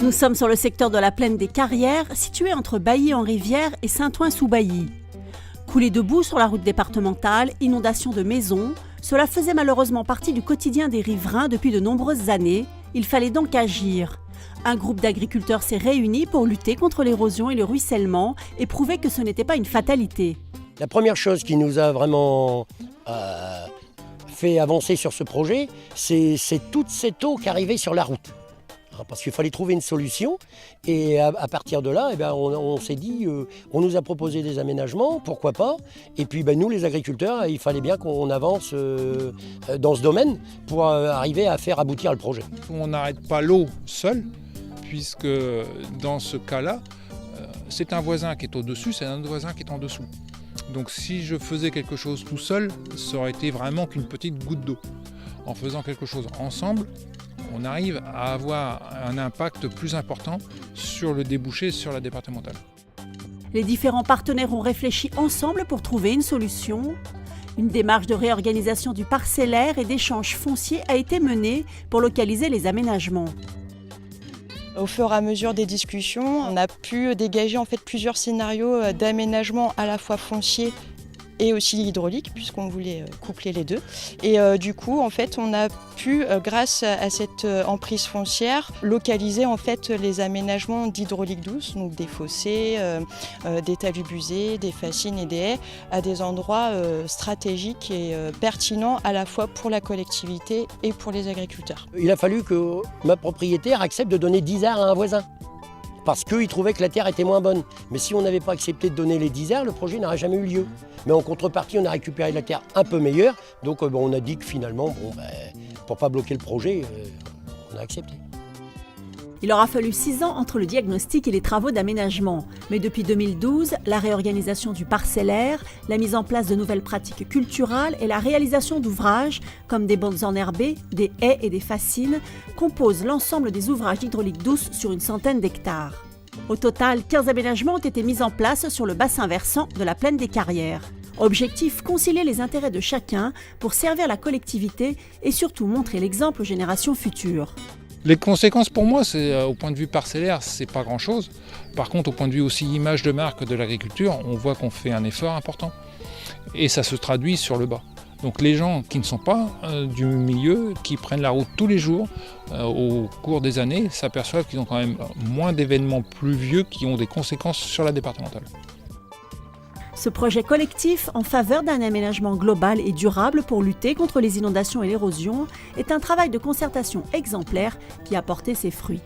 Nous sommes sur le secteur de la plaine des Carrières, situé entre Bailly-en-Rivière et Saint-Ouen-sous-Bailly. Coulées de boue sur la route départementale, inondations de maisons, cela faisait malheureusement partie du quotidien des riverains depuis de nombreuses années. Il fallait donc agir. Un groupe d'agriculteurs s'est réuni pour lutter contre l'érosion et le ruissellement et prouver que ce n'était pas une fatalité. La première chose qui nous a vraiment fait avancer sur ce projet, c'est toute cette eau qui arrivait sur la route. Parce qu'il fallait trouver une solution et à partir de là, on s'est dit, on nous a proposé des aménagements, pourquoi pas. Et puis nous les agriculteurs, il fallait bien qu'on avance dans ce domaine pour arriver à faire aboutir le projet. On n'arrête pas l'eau seul, puisque dans ce cas-là, c'est un voisin qui est au-dessus, c'est un autre voisin qui est en dessous. Donc si je faisais quelque chose tout seul, ça aurait été vraiment qu'une petite goutte d'eau. En faisant quelque chose ensemble, on arrive à avoir un impact plus important sur le débouché, sur la départementale. Les différents partenaires ont réfléchi ensemble pour trouver une solution. Une démarche de réorganisation du parcellaire et d'échange foncier a été menée pour localiser les aménagements. Au fur et à mesure des discussions, on a pu dégager plusieurs scénarios d'aménagement à la fois foncier et aussi hydraulique, puisqu'on voulait coupler les deux. Et du coup, on a pu, grâce à cette emprise foncière, localiser les aménagements d'hydraulique douce, donc des fossés, des talus busés, des fascines et des haies, à des endroits stratégiques et pertinents à la fois pour la collectivité et pour les agriculteurs. Il a fallu que ma propriétaire accepte de donner 10 arts à un voisin. Parce qu'il trouvait que la terre était moins bonne. Mais si on n'avait pas accepté de donner les 10 arts, le projet n'aurait jamais eu lieu. Mais en contrepartie, on a récupéré la terre un peu meilleure. Donc on a dit que finalement, pour ne pas bloquer le projet, on a accepté. Il aura fallu 6 ans entre le diagnostic et les travaux d'aménagement. Mais depuis 2012, la réorganisation du parcellaire, la mise en place de nouvelles pratiques culturales et la réalisation d'ouvrages comme des bandes enherbées, des haies et des fascines composent l'ensemble des ouvrages d'hydraulique douce sur une centaine d'hectares. Au total, 15 aménagements ont été mis en place sur le bassin versant de la plaine des Carrières. Objectif, concilier les intérêts de chacun pour servir la collectivité et surtout montrer l'exemple aux générations futures. Les conséquences pour moi, c'est au point de vue parcellaire, c'est pas grand-chose. Par contre, au point de vue aussi image de marque de l'agriculture, on voit qu'on fait un effort important. Et ça se traduit sur le bas. Donc les gens qui ne sont pas du milieu, qui prennent la route tous les jours, au cours des années, s'aperçoivent qu'ils ont quand même moins d'événements pluvieux qui ont des conséquences sur la départementale. Ce projet collectif en faveur d'un aménagement global et durable pour lutter contre les inondations et l'érosion est un travail de concertation exemplaire qui a porté ses fruits.